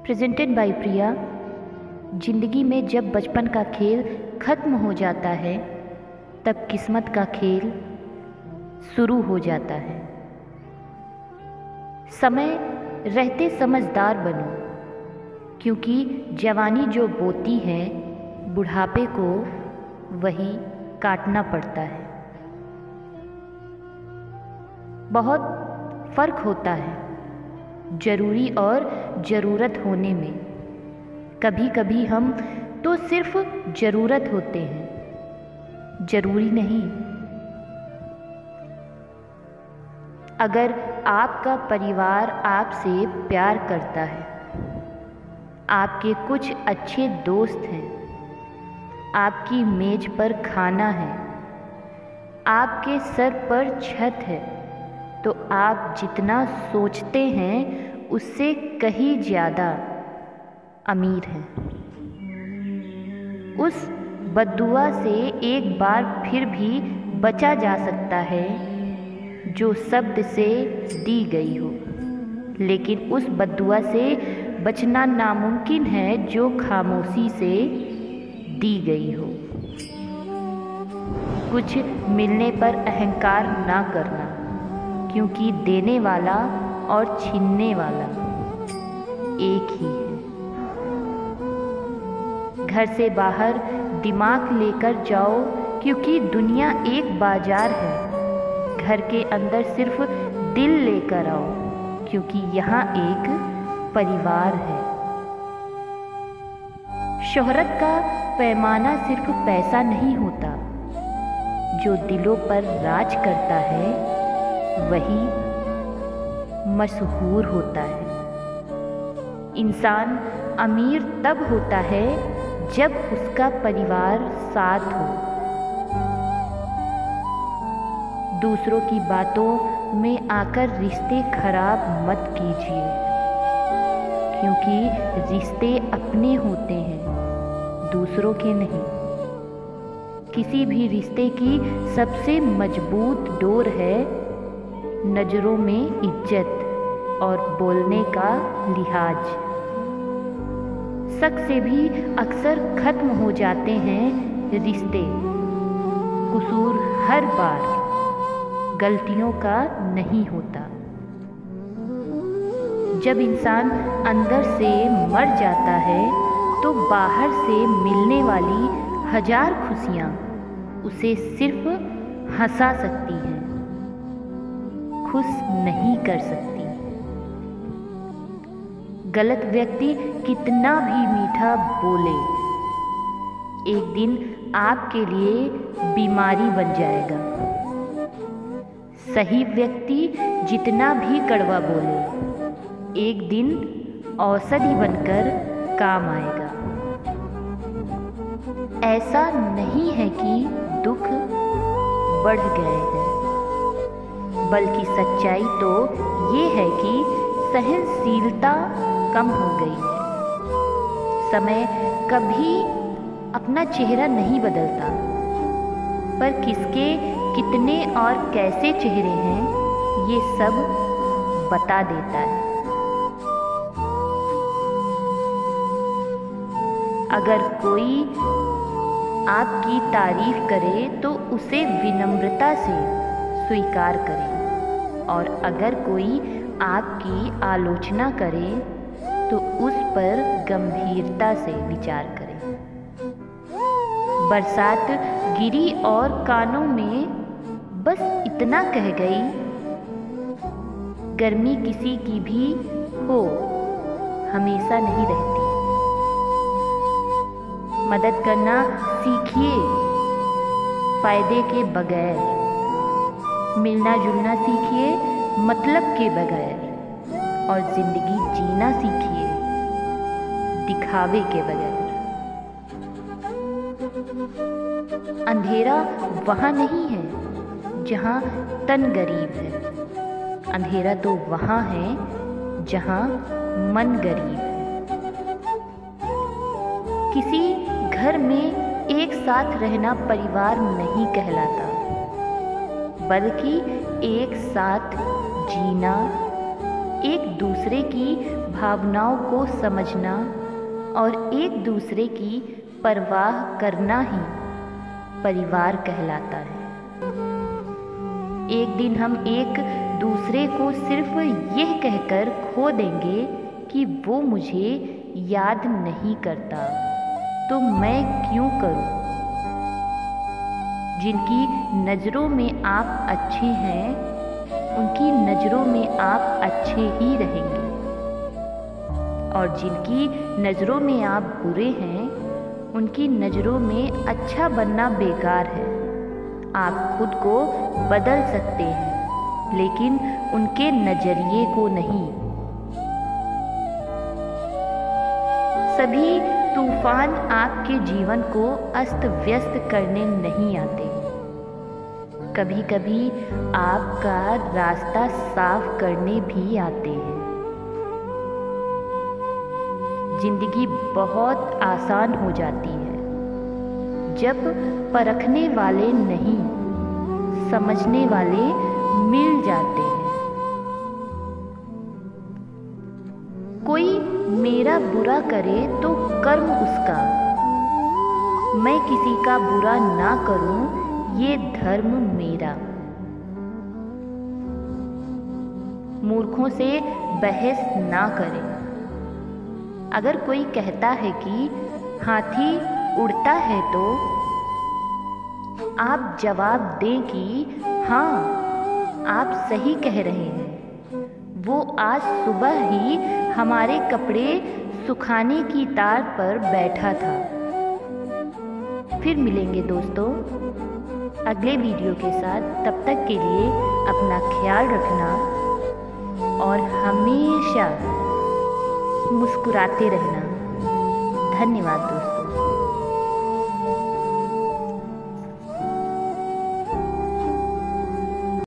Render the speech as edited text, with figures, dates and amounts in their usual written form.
Presented by प्रिया। जिंदगी में जब बचपन का खेल खत्म हो जाता है तब किस्मत का खेल शुरू हो जाता है। समय रहते समझदार बनो, क्योंकि जवानी जो बोती है बुढ़ापे को वही काटना पड़ता है। बहुत फर्क होता है जरूरी और ज़रूरत होने में। कभी कभी हम तो सिर्फ ज़रूरत होते हैं, ज़रूरी नहीं। अगर आपका परिवार आपसे प्यार करता है, आपके कुछ अच्छे दोस्त हैं, आपकी मेज पर खाना है, आपके सर पर छत है, तो आप जितना सोचते हैं उससे कहीं ज़्यादा अमीर हैं। उस बद्दुआ से एक बार फिर भी बचा जा सकता है जो शब्द से दी गई हो, लेकिन उस बद्दुआ से बचना नामुमकिन है जो खामोशी से दी गई हो। कुछ मिलने पर अहंकार ना करना, क्योंकि देने वाला और छीनने वाला एक ही है। घर से बाहर दिमाग लेकर जाओ, क्योंकि दुनिया एक बाजार है। घर के अंदर सिर्फ दिल लेकर आओ, क्योंकि यहाँ एक परिवार है। शोहरत का पैमाना सिर्फ पैसा नहीं होता, जो दिलों पर राज करता है वही मशहूर होता है। इंसान अमीर तब होता है जब उसका परिवार साथ हो। दूसरों की बातों में आकर रिश्ते खराब मत कीजिए, क्योंकि रिश्ते अपने होते हैं, दूसरों के नहीं। किसी भी रिश्ते की सबसे मजबूत डोर है नज़रों में इज्जत और बोलने का लिहाज। शक से भी अक्सर खत्म हो जाते हैं रिश्ते। कसूर हर बार गलतियों का नहीं होता। जब इंसान अंदर से मर जाता है तो बाहर से मिलने वाली हजार खुशियाँ उसे सिर्फ हंसा सकती हैं, खुश नहीं कर सकती। गलत व्यक्ति कितना भी मीठा बोले, एक दिन आपके लिए बीमारी बन जाएगा। सही व्यक्ति जितना भी कड़वा बोले, एक दिन औषधि बनकर काम आएगा। ऐसा नहीं है कि दुख बढ़ गए हैं, बल्कि सच्चाई तो ये है कि सहनशीलता कम हो गई है। समय कभी अपना चेहरा नहीं बदलता, पर किसके कितने और कैसे चेहरे हैं ये सब बता देता है। अगर कोई आपकी तारीफ करे तो उसे विनम्रता से स्वीकार करें, और अगर कोई आपकी आलोचना करे तो उस पर गंभीरता से विचार करें। बरसात गिरी और कानों में बस इतना कह गई, गर्मी किसी की भी हो हमेशा नहीं रहती। मदद करना सीखिए फायदे के बगैर, मिलना जुलना सीखिए मतलब के बगैर, और जिंदगी जीना सीखिए दिखावे के बगैर। अंधेरा वहाँ नहीं है जहाँ तन गरीब है, अंधेरा तो वहाँ है जहाँ मन गरीब है। किसी घर में एक साथ रहना परिवार नहीं कहलाता, बल्कि एक साथ जीना, एक दूसरे की भावनाओं को समझना और एक दूसरे की परवाह करना ही परिवार कहलाता है। एक दिन हम एक दूसरे को सिर्फ यह कहकर खो देंगे कि वो मुझे याद नहीं करता, तो मैं क्यों करूं? जिनकी नज़रों में आप अच्छे हैं, उनकी नज़रों में आप अच्छे ही रहेंगे, और जिनकी नज़रों में आप बुरे हैं, उनकी नज़रों में अच्छा बनना बेकार है। आप खुद को बदल सकते हैं, लेकिन उनके नज़रिए को नहीं। सभी तूफान आपके जीवन को अस्त व्यस्त करने नहीं आते। कभी कभी आपका रास्ता साफ करने भी आते हैं। जिंदगी बहुत आसान हो जाती है जब परखने वाले नहीं, समझने वाले मिल जाते हैं। कोई मेरा बुरा करे तो कर्म उसका, मैं किसी का बुरा ना करूं, ये धर्म मेरा। मूर्खों से बहस ना करें। अगर कोई कहता है कि हाथी उड़ता है, तो आप जवाब दें कि हाँ, आप सही कह रहे हैं। वो आज सुबह ही हमारे कपड़े सुखाने की तार पर बैठा था। फिर मिलेंगे दोस्तों अगले वीडियो के साथ। तब तक के लिए अपना ख्याल रखना और हमेशा मुस्कुराते रहना। धन्यवाद दोस्तों।